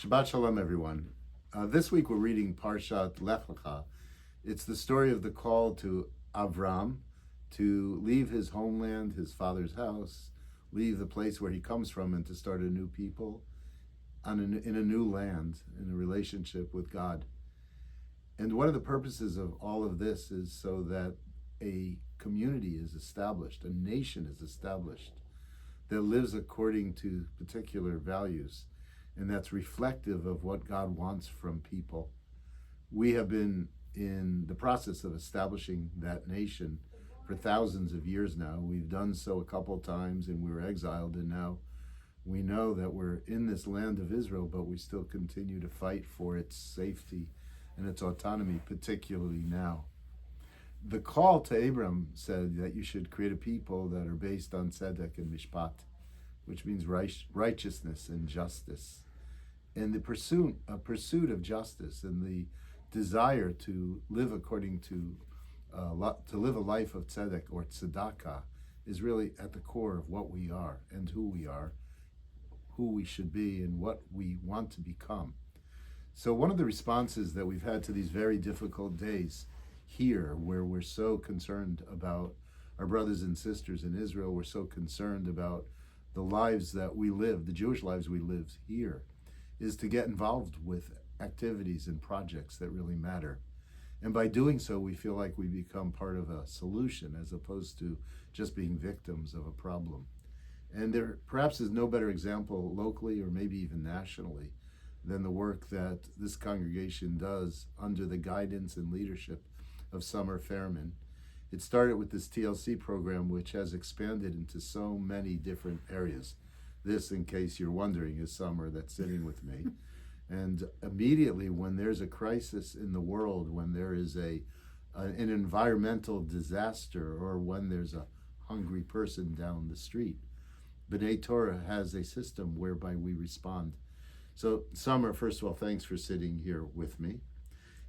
Shabbat Shalom, everyone. This week we're reading Parshat Lech Lecha. It's the story of the call to Avram to leave his homeland, his father's house, leave the place where he comes from, and to start a new people in a new land, in a relationship with God. And one of the purposes of all of this is so that a community is established, a nation is established that lives according to particular values, and that's reflective of what God wants from people. We have been in the process of establishing that nation for thousands of years now. We've done so a couple of times, and we were exiled, and now we know that we're in this land of Israel, but we still continue to fight for its safety and its autonomy, particularly now. The call to Abram said that you should create a people that are based on tzedek and mishpat, which means righteousness and justice. And the pursuit of justice and the desire to live according to live a life of tzedek or tzedakah is really at the core of what we are and who we should be, and what we want to become. So one of the responses that we've had to these very difficult days here, where we're so concerned about our brothers and sisters in Israel, we're so concerned about the lives that we live, the Jewish lives we live here, is to get involved with activities and projects that really matter. And by doing so, we feel like we become part of a solution as opposed to just being victims of a problem. And there perhaps is no better example locally or maybe even nationally than the work that this congregation does under the guidance and leadership of Faerman. It started with this TLC program, which has expanded into so many different areas. This, in case you're wondering, is Summer that's sitting with me. And immediately when there's a crisis in the world, when there is an environmental disaster, or when there's a hungry person down the street, B'nai Torah has a system whereby we respond. So Summer, first of all, thanks for sitting here with me.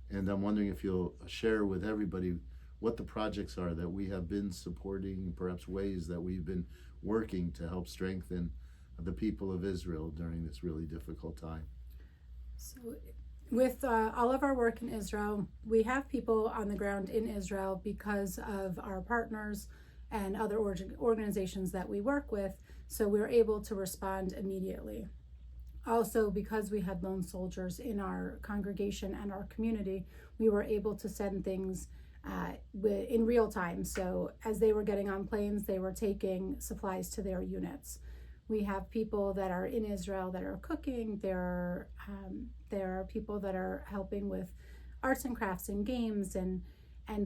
And I'm wondering if you'll share with everybody what the projects are that we have been supporting, perhaps ways that we've been working to help strengthen the people of Israel during this really difficult time. So with all of our work in Israel, we have people on the ground in Israel because of our partners and other organizations that we work with, so we're able to respond immediately. Also, because we had lone soldiers in our congregation and our community, we were able to send things in real time. So as they were getting on planes, they were taking supplies to their units. We have people that are in Israel that are cooking. There are people that are helping with arts and crafts and games and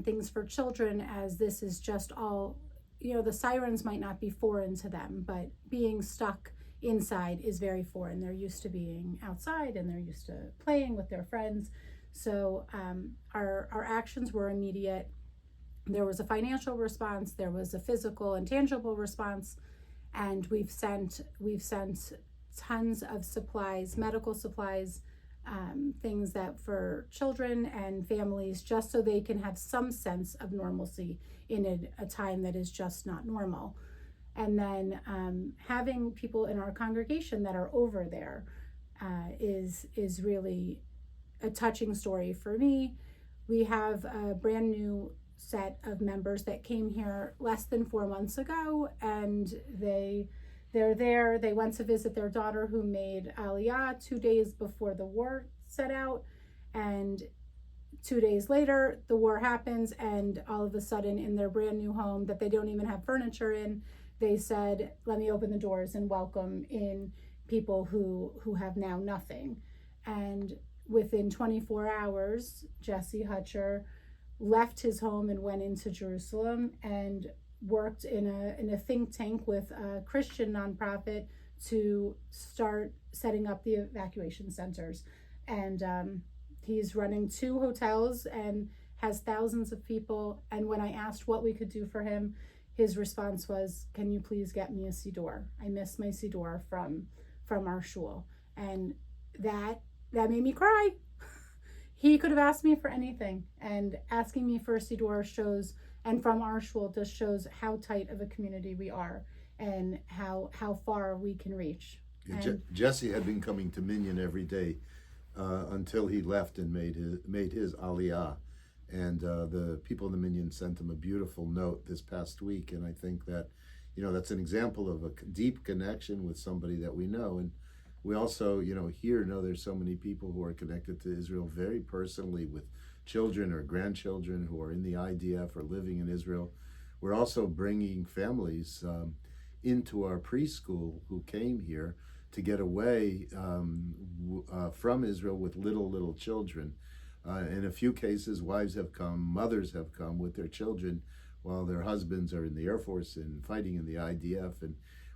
things for children, as this is just all, the sirens might not be foreign to them, but being stuck inside is very foreign. They're used to being outside and they're used to playing with their friends. So our actions were immediate. There was a financial response, there was a physical and tangible response, and we've sent tons of supplies, medical supplies, things that for children and families, just so they can have some sense of normalcy in a time that is just not normal. And then having people in our congregation that are over there is really a touching story for me. We have a brand new set of members that came here less than 4 months ago, and they're there. They went to visit their daughter who made Aliyah 2 days before the war set out, and 2 days later the war happens, and all of a sudden in their brand new home that they don't even have furniture in, they said, let me open the doors and welcome in people who have now nothing. And within 24 hours, Jesse Hutcher left his home and went into Jerusalem and worked in a think tank with a Christian nonprofit to start setting up the evacuation centers. And he's running 2 hotels and has thousands of people. And when I asked what we could do for him, his response was, can you please get me a siddur? I miss my siddur from our shul. And that made me cry. He could have asked me for anything, and asking me for a siddur shows, and from our shul, just shows how tight of a community we are and how far we can reach. Jesse had been coming to Minyan every day until he left and made his aliyah. And the people in the Minyan sent him a beautiful note this past week. And I think that, that's an example of a deep connection with somebody that we know. And we also, here know there's so many people who are connected to Israel very personally, with children or grandchildren who are in the IDF or living in Israel. We're also bringing families into our preschool who came here to get away from Israel with little children. In a few cases, wives have come, mothers have come with their children while their husbands are in the Air Force and fighting in the IDF, and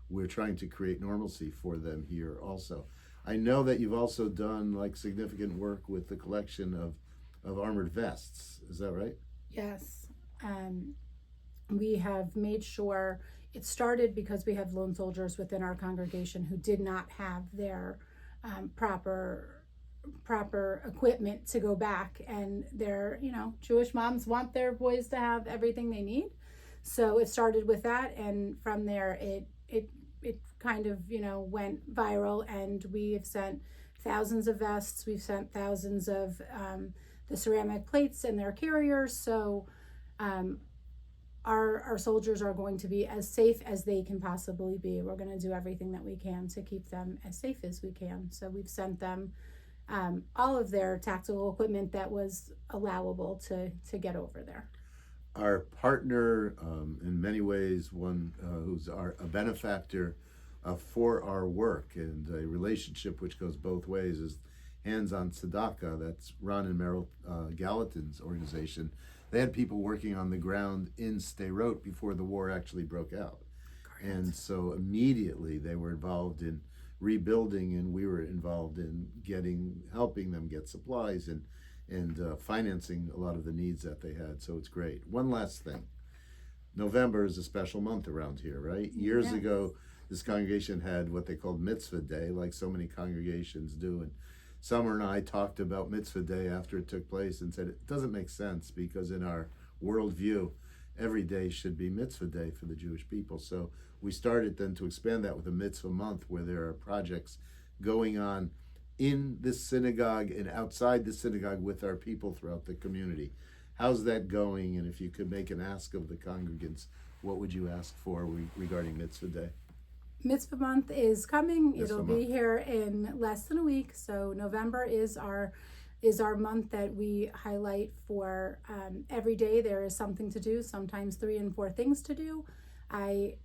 we're trying to create normalcy for them here also. I know that you've also done significant work with the collection of armored vests. Is that right? Yes. We have made sure. It started because we have lone soldiers within our congregation who did not have their proper equipment to go back, and their Jewish moms want their boys to have everything they need. So it started with that, and from there it kind of went viral, and we have sent thousands of vests. We've sent thousands of the ceramic plates and their carriers. So our soldiers are going to be as safe as they can possibly be. We're going to do everything that we can to keep them as safe as we can. So we've sent them all of their tactical equipment that was allowable to get over there. Our partner, in many ways, one who's a benefactor for our work, and a relationship which goes both ways, is Hands on Tzedakah. That's Ron and Meryl Gallatin's organization. They had people working on the ground in Sderot before the war actually broke out. Correct. And so immediately they were involved in rebuilding, and we were involved in helping them get supplies and financing a lot of the needs that they had. So it's great. One last thing. November is a special month around here, right? Years ago, this congregation had what they called Mitzvah Day, like so many congregations do. And Summer and I talked about Mitzvah Day after it took place and said it doesn't make sense, because in our worldview, every day should be Mitzvah Day for the Jewish people. So we started then to expand that with a Mitzvah Month, where there are projects going on in this synagogue and outside the synagogue with our people throughout the community. How's that going? And if you could make an ask of the congregants, what would you ask for regarding Mitzvah Day? Mitzvah Month is coming. It'll be here in less than a week. So November is our month that we highlight for every day. There is something to do, sometimes 3 and 4 things to do. I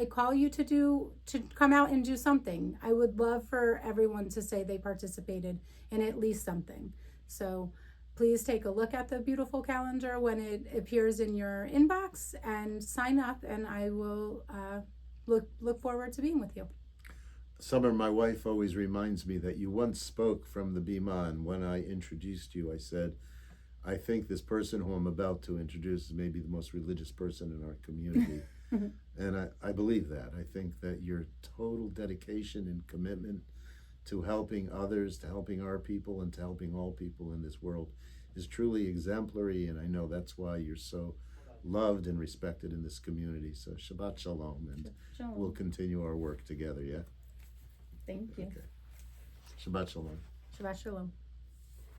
call you to come out and do something. I would love for everyone to say they participated in at least something. So please take a look at the beautiful calendar when it appears in your inbox and sign up, and I will look forward to being with you. Summer, my wife, always reminds me that you once spoke from the Bima, and when I introduced you, I said, I think this person who I'm about to introduce is maybe the most religious person in our community. And I believe that. I think that your total dedication and commitment to helping others, to helping our people, and to helping all people in this world is truly exemplary, and I know that's why you're so loved and respected in this community. So Shabbat Shalom, and we'll continue our work together, yeah? Thank you. Okay. Shabbat Shalom. Shabbat Shalom.